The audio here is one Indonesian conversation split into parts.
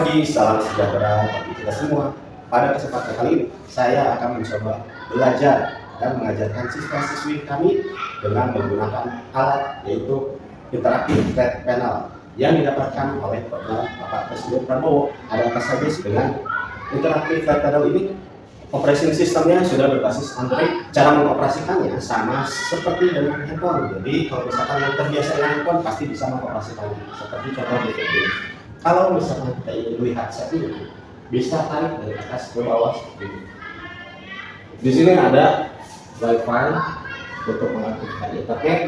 pagi, salam sejahtera bagi kita semua. Pada kesempatan kali ini, saya akan mencoba belajar dan mengajarkan siswa-siswi kami dengan menggunakan alat yaitu Interactive Flat Panel yang didapatkan oleh program Bapak Presiden Prabowo. Ada apa saja dengan Interactive Flat Panel ini? Operasi sistemnya sudah berbasis Android. Cara mengoperasikannya sama seperti dengan handphone. Jadi kalau misalkan yang terbiasa dengan handphone pasti bisa mengoperasikannya. Seperti contoh berikut ini. Kalau misalkan kita ingin melihat set ini, bisa tarik dari atas ke bawah seperti ini. Di sini ada WiFi untuk mengaktifkan internet,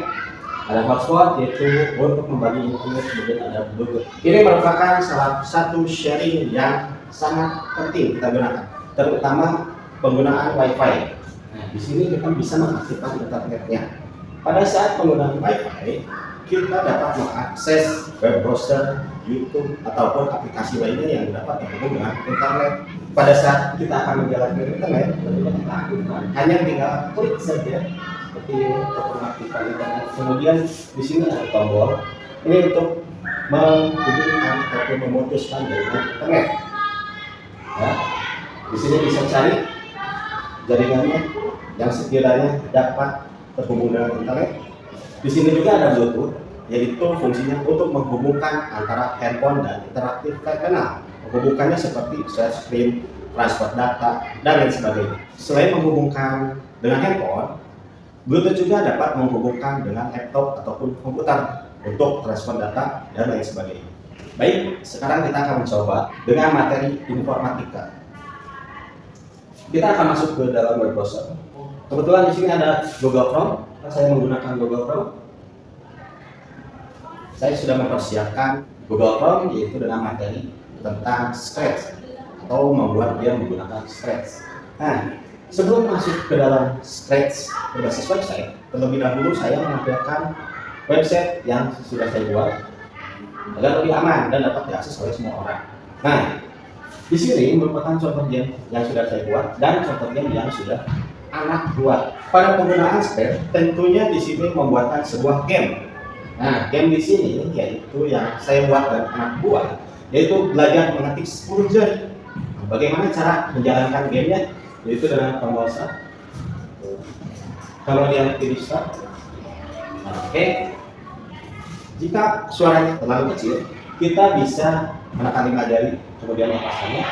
ada hotspot yaitu untuk membagi internet, kemudian ada Bluetooth. Ini merupakan salah satu sharing yang sangat penting kita gunakan, terutama penggunaan WiFi. Nah, di sini kita bisa mengaktifkan internetnya. Pada saat penggunaan WiFi, kita dapat mengakses web browser, YouTube, ataupun aplikasi lainnya yang dapat terhubung dengan internet. Pada saat kita akan menjalankan internet, kita aktifkan. Hanya tinggal klik saja seperti ini untuk mengaktifkan internet. Kemudian di sini ada tombol. Ini untuk menghubungkan ataupun memutuskan jaringan internet. Ya, di sini bisa cari jaringannya yang sekiranya dapat terhubung dengan internet. Di sini juga ada Bluetooth, yaitu fungsinya untuk menghubungkan antara handphone dan Interactive Flat Panel. Menghubungkannya seperti share screen, transfer data, dan lain sebagainya. Selain menghubungkan dengan handphone, Bluetooth juga dapat menghubungkan dengan laptop ataupun komputer untuk transfer data dan lain sebagainya. Baik, sekarang kita akan mencoba dengan materi informatika. Kita akan masuk ke dalam web browser. Kebetulan di sini ada Google Chrome. Saya menggunakan Google Chrome. Saya sudah mempersiapkan Google Chrome yaitu dengan materi tentang Scratch atau membuat dia menggunakan Scratch. Nah, sebelum masuk ke dalam Scratch berbasis website, terlebih dahulu saya menampilkan website yang sudah saya buat agar lebih aman dan dapat diakses oleh semua orang. Nah, di sini merupakan contoh game yang sudah saya buat dan contoh game yang sudah anak buat. Pada penggunaan Scratch, tentunya di sini membuatkan sebuah game. Nah, game di sini yaitu yang saya buat dan anak buat, yaitu belajar mengetik 10 jari. Bagaimana cara menjalankan gamenya? Yaitu dengan tombol start. Kalau dia pilih start, oke. Jika suaranya terlalu kecil, kita bisa menekan 5 jari, kemudian lepaskannya.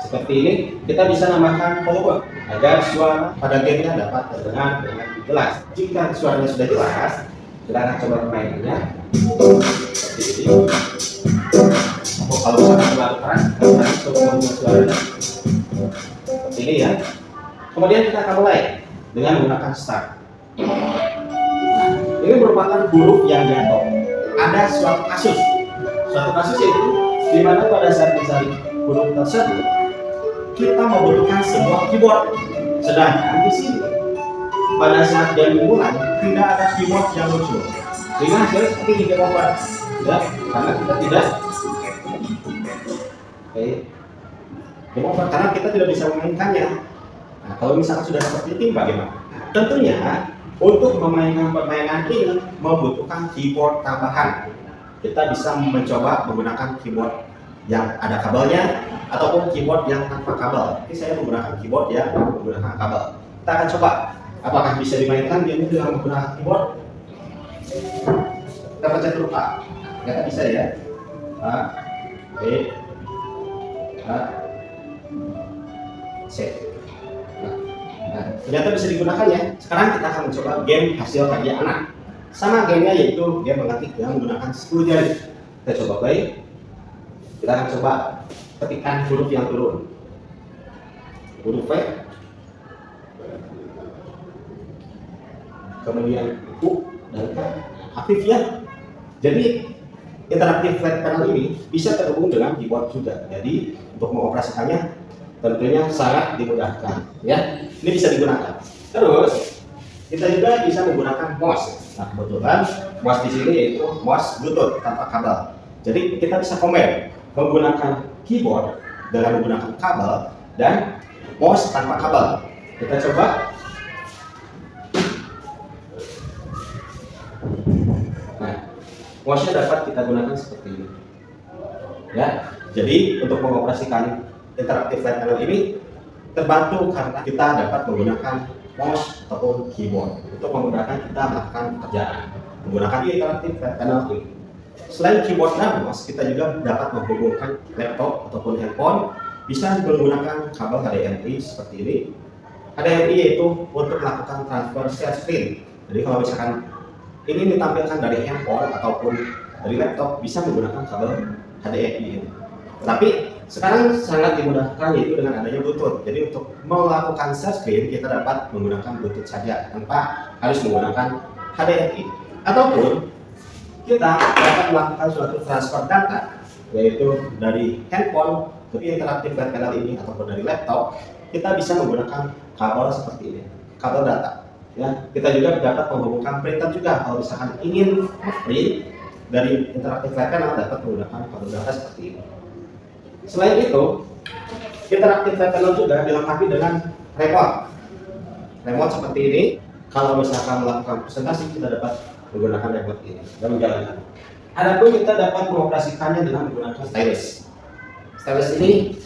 Seperti ini, kita bisa nambahkan volume agar suara pada gamenya dapat terdengar dengan jelas. Jika suaranya sudah jelas, kita akan coba memainkannya seperti ini. Kalau suara terlalu keras, kita akan coba mengubah suaranya seperti ini ya. Kemudian kita akan mulai dengan menggunakan start. Nah, ini merupakan huruf yang jatuh. Ada suatu kasus yaitu di mana pada saat mencari huruf tersebut kita membutuhkan sebuah keyboard. Sedangkan di sini pada saat dia dimulai tidak ada keyboard yang muncul, sehingga hasilnya seperti ini game over. Ya, karena kita tidak game over karena kita tidak bisa memainkannya. Nah, kalau misalkan sudah seperti ini bagaimana? Tentunya untuk memainkan permainan ini membutuhkan keyboard tambahan. Kita bisa mencoba menggunakan keyboard yang ada kabelnya ataupun keyboard yang tanpa kabel. Ini saya menggunakan keyboard yang menggunakan kabel. Kita akan coba apakah bisa dimainkan game ini dengan menggunakan keyboard. Kita pencet dulu Pak. Ternyata bisa ya. A, B, A, C. Nah, ternyata bisa digunakan ya. Sekarang kita akan mencoba game hasil karya anak. Sama gamenya yaitu game mengetik yang menggunakan 10 jari. Kita coba play. Kita akan coba ketikkan huruf yang turun. Huruf V, kemudian U dan K. Aktif ya. Jadi Interactive Flat Panel ini bisa terhubung dengan keyboard juga. Jadi untuk mengoperasikannya tentunya sangat dimudahkan. Ya, ini bisa digunakan. Terus kita juga bisa menggunakan mouse. Nah, kebetulan mouse di sini yaitu mouse Bluetooth tanpa kabel. Jadi kita bisa combine menggunakan keyboard dengan menggunakan kabel dan mouse tanpa kabel. Kita coba. Nah, mouse-nya dapat kita gunakan seperti ini. Ya, Jadi untuk mengoperasikan interactive flat panel ini terbantu karena kita dapat menggunakan mouse ataupun keyboard untuk memudahkan kita melakukan pekerjaan menggunakan interactive flat panel ini. Selain keyboard dan mouse, kita juga dapat menghubungkan laptop ataupun handphone bisa menggunakan kabel HDMI seperti ini. HDMI yaitu untuk melakukan transfer share screen. Jadi kalau misalkan ini ditampilkan dari handphone ataupun dari laptop bisa menggunakan kabel HDMI ini. Tapi sekarang sangat dimudahkan yaitu dengan adanya Bluetooth. Jadi untuk melakukan share screen kita dapat menggunakan Bluetooth saja tanpa harus menggunakan HDMI. Ataupun kita dapat melakukan suatu transfer data yaitu dari handphone ke interactive flat panel ini ataupun dari laptop, kita bisa menggunakan kabel seperti ini, kabel data. Ya, kita juga dapat menghubungkan printer juga kalau misalkan ingin print dari interactive flat panel dapat menggunakan kabel data seperti ini. Selain itu, interactive flat panel juga dilengkapi dengan remote. Remote seperti ini, kalau misalkan melakukan presentasi kita dapat menggunakan remote ini dan menjalankan. Adapun kita dapat mengoperasikannya dengan menggunakan stylus. Stylus ini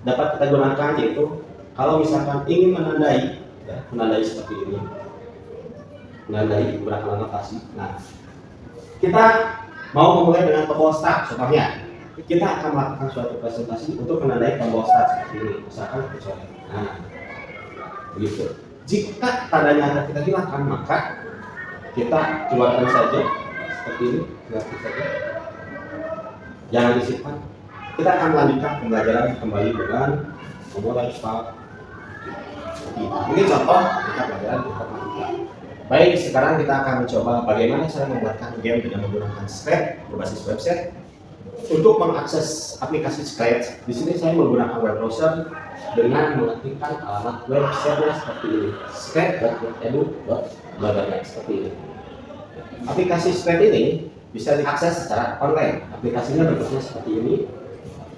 dapat kita gunakan yaitu kalau misalkan ingin menandai, ya, menandai seperti ini, menandai menggunakan anotasi. Nah, kita mau memulai dengan tombol start, contohnya. Kita akan melakukan suatu presentasi untuk menandai tombol start seperti ini, misalkan kecuali. Nah, begitu. Jika tandanya akan kita hilangkan, maka kita keluarkan saja seperti ini, keluarkan saja. Jangan disimpan. Kita akan melanjutkan pembelajaran kembali dengan memulai start. Ini contoh kita pelajaran informatika. Baik, sekarang kita akan mencoba bagaimana cara membuatkan game dengan menggunakan Scratch berbasis website. Untuk mengakses aplikasi Scratch, di sini saya menggunakan web browser dengan mengetikkan alamat website-nya seperti ini, scratch.edu.bla seperti ini. Aplikasi Scratch ini bisa diakses secara online. Aplikasinya bentuknya seperti ini.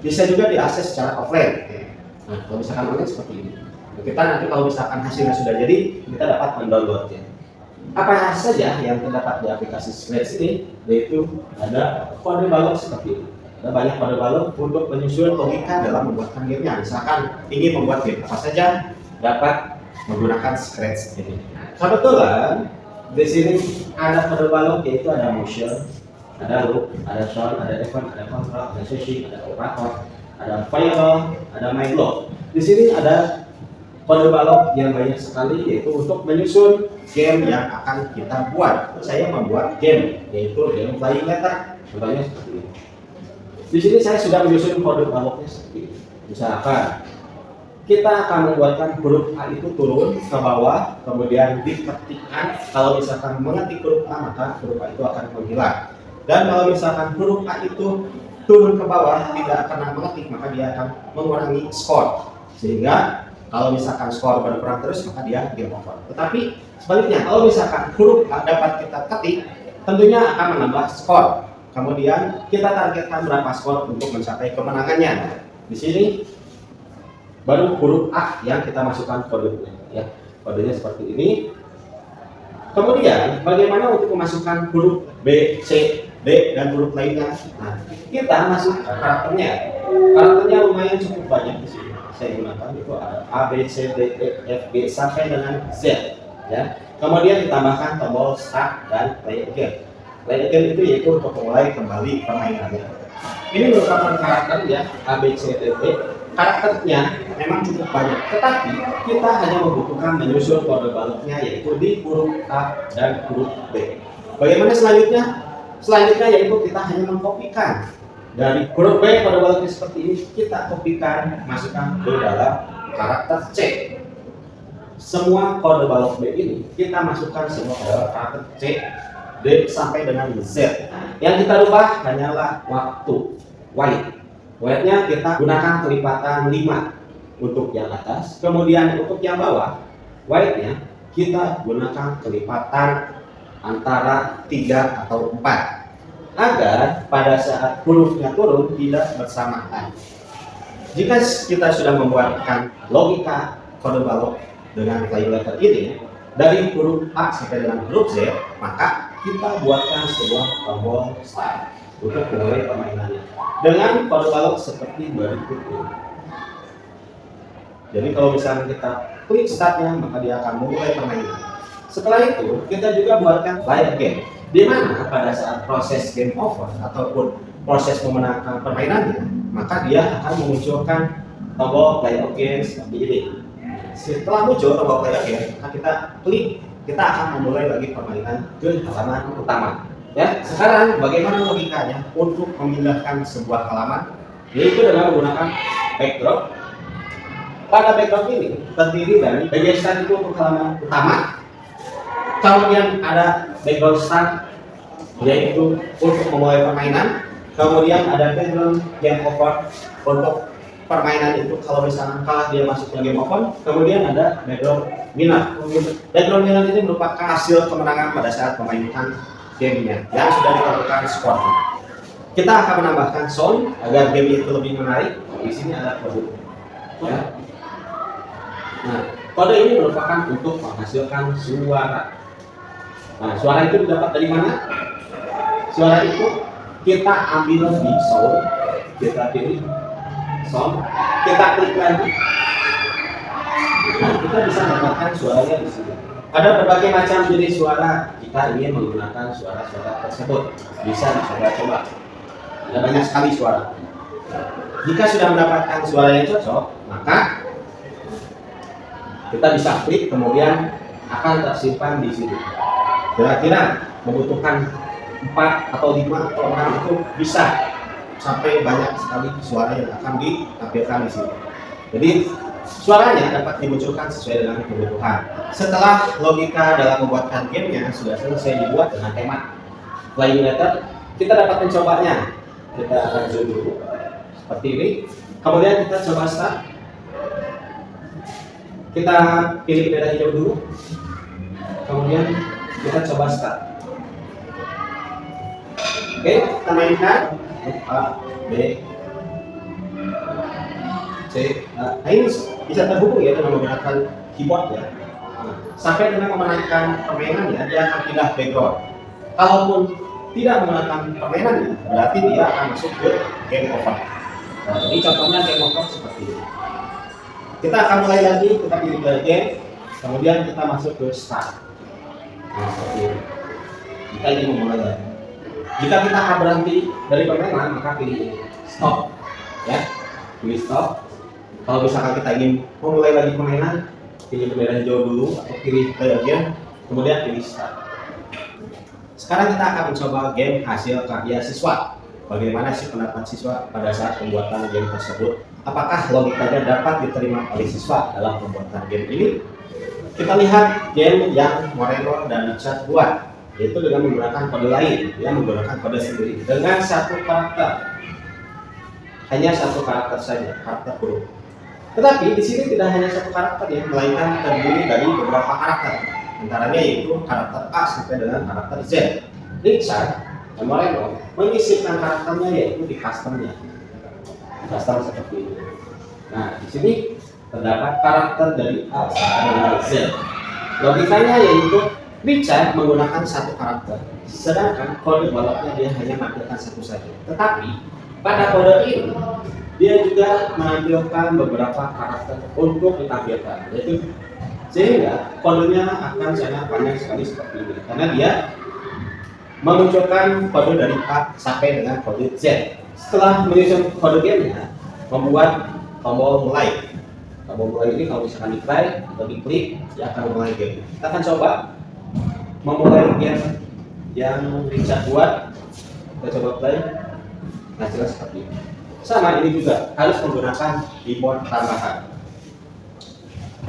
Bisa juga diakses secara offline. Nah, kalau misalkan online seperti ini. Nah, kita nanti kalau misalkan hasilnya sudah jadi, kita dapat mendownloadnya. Apa saja yang terdapat di aplikasi Scratch ini, yaitu ada kode balok seperti ini. Ada banyak kode balok untuk menyusun logika dalam membuatkan gamenya. Misalkan ingin membuat game apa saja, dapat menggunakan Scratch ini. Kebetulan di sini ada kode balok yaitu ada motion, ada loop, ada sound, ada event, ada control, ada switching, ada operator, ada variable, ada main block. Di sini ada kode balok yang banyak sekali yaitu untuk menyusun game yang akan kita buat. Saya membuat game yaitu game Flying Letter. Contohnya seperti ini. Di sini saya sudah menyusun kode baloknya seperti ini. Misalkan kita akan membuatkan huruf A itu turun ke bawah, kemudian diketikkan. Kalau misalkan mengetik huruf A, maka huruf A itu akan menghilang. Dan kalau misalkan huruf A itu turun ke bawah, tidak akan mengetik, maka dia akan mengurangi skor. Sehingga kalau misalkan skor berkurang terus, maka dia game over. Tetapi sebaliknya, kalau misalkan huruf A dapat kita ketik, tentunya akan menambah skor. Kemudian kita targetkan berapa skor untuk mencapai kemenangannya. Di sini baru huruf A yang kita masukkan kodenya, ya. Kodenya seperti ini. Kemudian bagaimana untuk memasukkan huruf B, C, D dan huruf lainnya? Nah, kita masukkan karakternya. Karakternya lumayan cukup banyak di sini. Saya gunakan itu ada A, B, C, D, E, F, G sampai dengan Z, ya. Kemudian ditambahkan tombol start dan play again. Play again itu yaitu untuk memulai kembali permainannya. Ini merupakan karakter ya A, B, C, D, E. Karakternya memang cukup banyak, tetapi kita hanya membutuhkan menyusun kode baloknya yaitu di huruf A dan huruf B. Bagaimana selanjutnya? Selanjutnya yaitu kita hanya mengkopikan dari huruf B kode baloknya seperti ini, kita kopikan masukkan ke dalam karakter C. Semua kode balok B ini kita masukkan semua ke dalam karakter C, D sampai dengan Z. Yang kita rubah hanyalah waktu, white. White-nya kita gunakan kelipatan 5 untuk yang atas, kemudian untuk yang bawah, white-nya kita gunakan kelipatan antara 3 atau 4 agar pada saat hurufnya turun tidak bersamaan. Jika kita sudah membuatkan logika kode balok dengan flying letter ini dari huruf A sampai dengan huruf Z, maka kita buatkan sebuah tombol start. untuk memulai permainannya dengan kode balok seperti berikut ini. Jadi kalau misalnya kita klik startnya, maka dia akan memulai permainan. Setelah itu kita juga buatkan player game, di mana pada saat proses game over ataupun proses memenangkan permainannya, maka dia akan memunculkan tombol play again seperti ini. Setelah muncul tombol play again, maka kita klik, kita akan memulai lagi permainan ke halaman utama. Ya, sekarang bagaimana logikanya untuk memindahkan sebuah halaman, yaitu dengan menggunakan backdrop. Pada backdrop ini terdiri dari bagian start itu untuk halaman utama, kemudian ada background start yaitu untuk memulai permainan, kemudian ada background game over untuk permainan itu kalau misalnya kalah dia masuk ke game over, kemudian ada background winner. Background winner ini merupakan hasil kemenangan pada saat memainkan gamenya yang sudah ditentukan skornya. Kita akan menambahkan sound agar game itu lebih menarik. Di sini ada kode. Ya. Nah, kode ini merupakan untuk menghasilkan suara. Nah, suara itu didapat dari mana? Suara itu kita ambil di sound, kita pilih sound, kita klik lagi. Nah, kita bisa mendapatkan suaranya di sini. Ada berbagai macam jenis suara jika ingin menggunakan suara-suara tersebut. Bisa dicoba-coba. Ada banyak sekali suara. Jika sudah mendapatkan suara yang cocok, maka kita bisa klik, kemudian akan tersimpan di sini. Kira-kira membutuhkan 4 atau 5 atau 6 itu bisa sampai banyak sekali suara yang akan ditampilkan di sini. Jadi suaranya dapat dimunculkan sesuai dengan kebutuhan. Setelah logika dalam membuatkan gamenya sudah selesai dibuat dengan tema Flying Letter, kita dapat mencobanya. Kita akan zoom dulu seperti ini. Kemudian kita coba start. Kita pilih bendera hijau dulu. Kemudian kita coba start. Oke, kita mainkan A, B, C. Nah, ini bisa terhubung ya dengan menggunakan keyboard ya. Nah, sampai dengan memenangkan permainannya, dia akan pindah background. Kalaupun tidak menggunakan permainannya, berarti dia akan masuk ke game over. Nah, ini contohnya game over seperti ini. Kita akan mulai lagi, kita pilih game, kemudian kita masuk ke start. Nah, seperti ini. Kita ingin memulai lagi. Jika kita akan berhenti dari permainan, maka pilih stop, ya, pilih stop. Kalau misalkan kita ingin memulai lagi permainan, pilih bendera hijau dulu atau pilih play again, kemudian pilih start. Sekarang kita akan mencoba game hasil karya siswa. Bagaimana sih pendapat siswa pada saat pembuatan game tersebut? Apakah logikanya dapat diterima oleh siswa dalam pembuatan game ini? Kita lihat game yang Moreno dan Richard buat, yaitu dengan menggunakan kode lain, yang menggunakan kode sendiri dengan satu karakter, hanya satu karakter saja, karakter huruf. Tetapi di sini tidak hanya satu karakter ya, melainkan terdiri dari beberapa karakter, antaranya yaitu karakter A sampai dengan karakter Z. Richard dan Moreno menyisipkan karakternya yaitu di customnya, custom seperti ini. Nah, di sini terdapat karakter dari A sampai dengan Z. Logikanya yaitu Richard menggunakan satu karakter, sedangkan kode baloknya dia hanya menampilkan satu saja. Tetapi pada kode ini dia juga menampilkan beberapa karakter untuk ditampilkan, yaitu sehingga kodenya akan sangat banyak sekali seperti ini, karena dia memunculkan kode dari A sampai dengan kode Z. Setelah menyusun kode gamenya, membuat tombol mulai. Tombol mulai ini kalau misalkan di-play atau diklik, dia akan memulai game. Kita akan coba memulai game yang Richard buat. Kita coba play. Nah, jelas seperti ini. Sama ini juga harus menggunakan keyboard tambahan.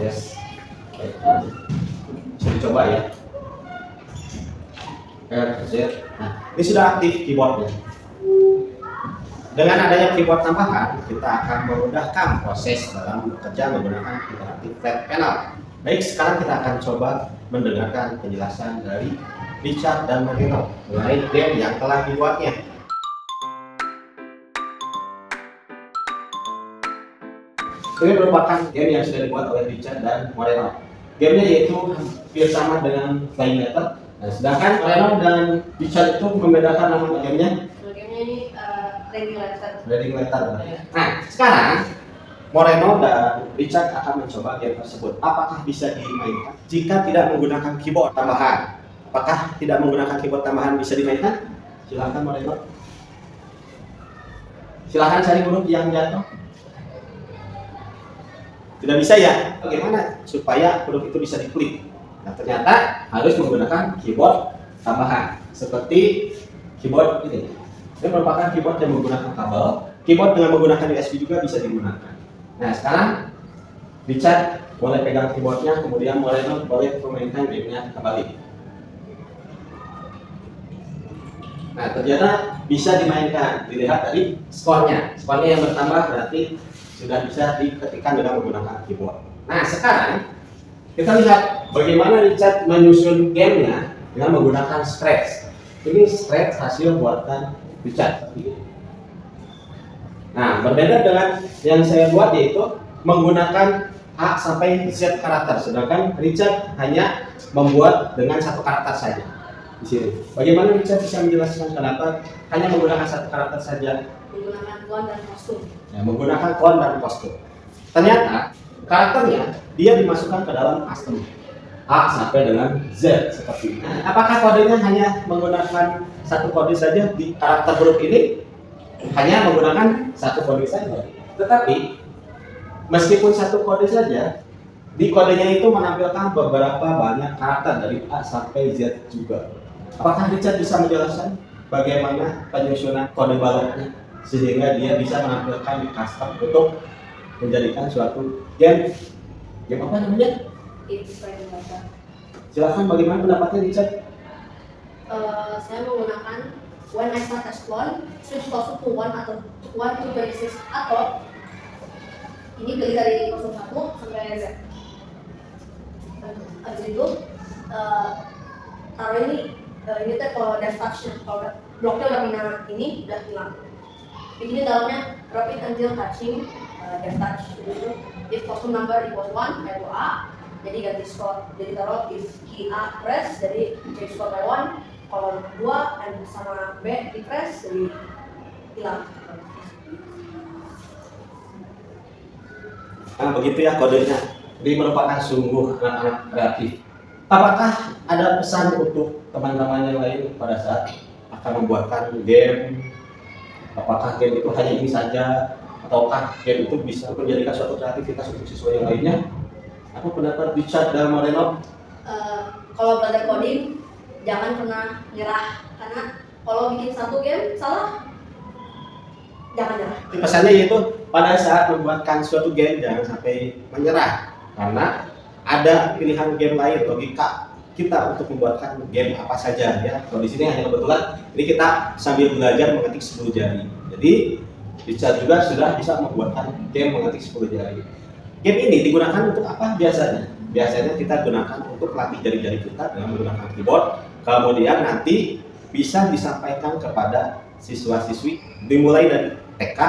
Yes. Oke. Bisa dicoba ya. Nah, ini sudah aktif keyboardnya. Dengan adanya keyboard tambahan, kita akan memudahkan proses dalam bekerja menggunakan interaktif flat panel. Baik, sekarang kita akan coba mendengarkan penjelasan dari Richard dan Moreno mengenai game yang telah dibuatnya. Ini merupakan game yang sudah dibuat oleh Richard dan Moreno. Gamenya yaitu hampir sama dengan Flying Letter. Nah, sedangkan Moreno dan Richard itu membedakan nama gamenya. Gamenya Reading letter. Nah, sekarang Moreno dan Richard akan mencoba game tersebut. Apakah bisa dimainkan jika tidak menggunakan keyboard tambahan? Apakah tidak menggunakan keyboard tambahan bisa dimainkan? Silahkan Moreno. Silahkan cari huruf yang jatuh. Tidak bisa ya? Bagaimana supaya huruf itu bisa diklik? Nah, ternyata harus menggunakan keyboard tambahan seperti keyboard ini. Ini merupakan keyboard yang menggunakan kabel. Keyboard dengan menggunakan USB juga bisa digunakan. Nah, sekarang Richard boleh pegang keyboardnya, kemudian Moreno boleh memainkan gamenya kembali. Nah, ternyata bisa dimainkan. Dilihat dari skornya. Skornya yang bertambah berarti sudah bisa diketikkan dengan menggunakan keyboard. Nah, sekarang kita lihat bagaimana Richard menyusun gamenya dengan menggunakan scratch. Ini scratch hasil buatan Richard. Nah, berbeda dengan yang saya buat yaitu menggunakan A sampai Z karakter, sedangkan Richard hanya membuat dengan satu karakter saja. Di sini, bagaimana Richard bisa menjelaskan kenapa hanya menggunakan satu karakter saja? Menggunakan kuan dan kostum. Ya, menggunakan kuan dan kostum. Ternyata karakternya dia dimasukkan ke dalam custom A sampai dengan Z seperti ini. Apakah kodenya hanya menggunakan satu kode saja di karakter huruf ini? Hanya menggunakan satu kode saja. Tetapi meskipun satu kode saja, di kodenya itu menampilkan beberapa banyak karakter dari A sampai Z juga. Apakah Richard bisa menjelaskan bagaimana penyusunan kode baloknya sehingga dia bisa menampilkan di custom untuk menjadikan suatu game apa namanya? Silakan, bagaimana pendapatnya Richard? Saya menggunakan when I start as one, switch kostum to one atau one to 26 atau ini beli dari kostum 1 sampai Z. Habis itu taruh ini teh kalau dash touch-nya, kalau bloknya udah kena ini udah hilang. Ini dalamnya drop it until touching dash touch. Jadi if kostum number equals 1, I go A, jadi ganti score. Jadi taruh if key A press, jadi change score by 1. Kalau 2 sama B di press, jadi hilang. Nah, begitu ya kodenya. Ini merupakan sungguh anak-anak kreatif. Apakah ada pesan untuk teman-teman yang lain pada saat akan membuatkan game? Apakah game itu hanya ini saja, ataukah game itu bisa menjadikan suatu kreativitas untuk siswa yang lainnya? Apa pendapat Richard dan Moreno? Kalau belajar coding, jangan pernah nyerah, karena kalau bikin satu game salah, jangan nyerah. Pesannya yaitu pada saat membuatkan suatu game jangan sampai menyerah, karena ada pilihan game lain, logika kita untuk membuatkan game apa saja ya. Kalau di sini hanya kebetulan ini kita sambil belajar mengetik 10 jari. Jadi Richard juga sudah bisa membuatkan game mengetik 10 jari. Game ini digunakan untuk apa biasanya? Biasanya kita gunakan untuk latih jari-jari kita dengan menggunakan keyboard. Kemudian nanti bisa disampaikan kepada siswa-siswi dimulai dari TK,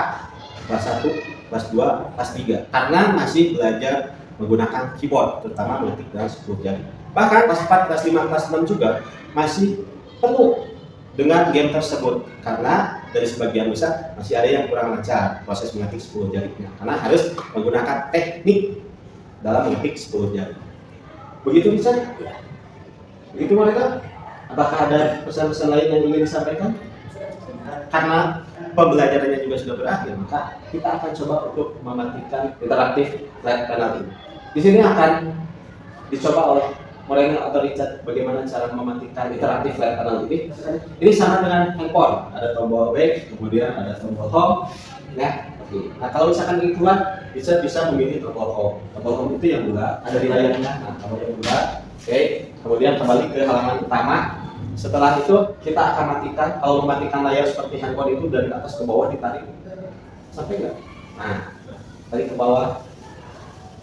kelas 1, kelas 2, kelas 3. Karena masih belajar menggunakan keyboard, terutama mengetik dengan 10 jari. Bahkan kelas 4, kelas 5, kelas 6 juga masih penuh dengan game tersebut. Karena dari sebagian besar masih ada yang kurang lancar proses mengetik 10 jarinya. Karena harus menggunakan teknik dalam mengetik 10 jari. Begitu bisa? Begitu mereka? Apakah ada pesan-pesan lain yang ingin disampaikan? Karena pembelajarannya juga sudah berakhir, maka kita akan coba untuk mematikan interaktif flat panel ini. Di sini akan dicoba oleh Moreno atau Richard bagaimana cara mematikan interaktif flat panel ini. Ini sama dengan handphone, ada tombol back, kemudian ada tombol home. Ya, nah kalau misalkan ini keluar, Richard bisa memilih tombol home. Tombol home itu yang bulat, ada di layarnya. Nah, tombol yang bulat. Oke, kemudian kembali ke halaman utama. Setelah itu kita akan matikan. Kalau mematikan layar seperti handphone itu dari atas ke bawah ditarik sampai enggak? Nah, tarik ke bawah.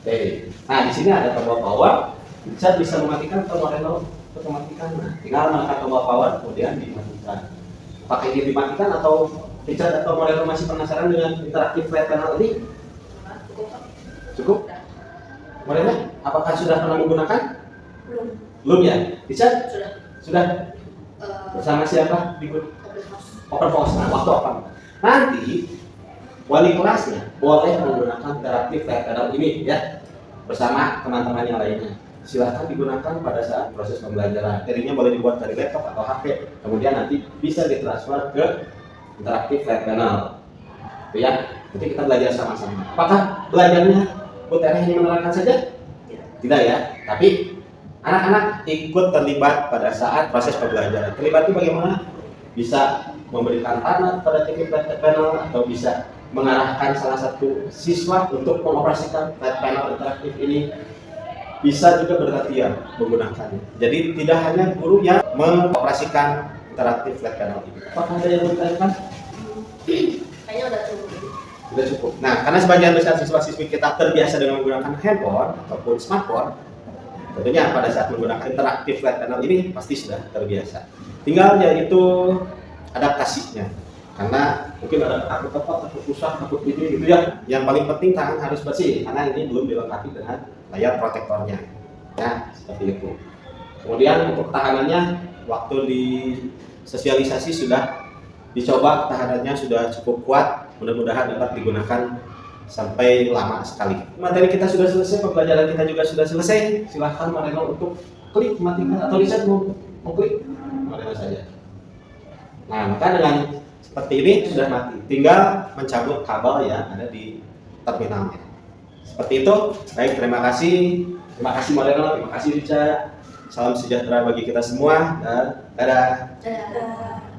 Oke. Nah, di sini ada tombol power. Richard bisa mematikan atau Moreno untuk mematikan. Nah, tinggal menekan tombol power kemudian dimatikan. Apakah ini dimatikan atau Richard atau Moreno masih penasaran dengan interaktif flat panel ini? Cukup? Moreno, apakah sudah pernah menggunakan? Belum. Belum ya? Richard? Sudah. Sudah? Bersama siapa? Di OpenFOSS. Nah, waktu apa? Nanti wali kelasnya boleh menggunakan interaktif flat panel ini ya bersama teman-teman yang lainnya. Silahkan digunakan pada saat proses pembelajaran. Materinya boleh dibuat dari laptop atau HP, kemudian nanti bisa ditransfer ke interaktif flat panel. Itu ya. Nanti kita belajar sama-sama. Apakah belajarnya Bu Tere hanya menerangkan saja? Tidak ya. Tapi anak-anak ikut terlibat pada saat proses pembelajaran. Terlibat itu bagaimana? Bisa memberikan tanah pada TV flat panel atau bisa mengarahkan salah satu siswa untuk mengoperasikan flat panel interaktif ini, bisa juga bergantian menggunakannya. Jadi tidak hanya guru yang mengoperasikan interaktif flat panel ini. Apakah ada yang bertanyakan? Kayaknya udah cukup. Sudah cukup. Nah, karena sebagian besar siswa-siswi kita terbiasa dengan menggunakan handphone ataupun smartphone, tentunya pada saat menggunakan interaktif flat panel ini pasti sudah terbiasa. Tinggal yaitu adaptasinya. Karena mungkin ada takut tepat, takut susah, takut ini gitu ya. Yang paling penting tangan harus bersih karena ini belum dilengkapi dengan layar protektornya. Ya, seperti itu. Kemudian untuk ketahanannya, waktu di sosialisasi sudah dicoba, ketahanannya sudah cukup kuat. Mudah-mudahan dapat digunakan sampai lama sekali. Materi kita sudah selesai, pembelajaran kita juga sudah selesai. Silahkan Marino untuk klik matikan atau riset mau klik Marino saja. Nah, maka dengan seperti ini sudah mati. Tinggal mencabut kabel yang ada di terminalnya. Seperti itu. Baik, terima kasih. Terima kasih Marino, terima kasih Richard. Salam sejahtera bagi kita semua dan dadah. Dadah.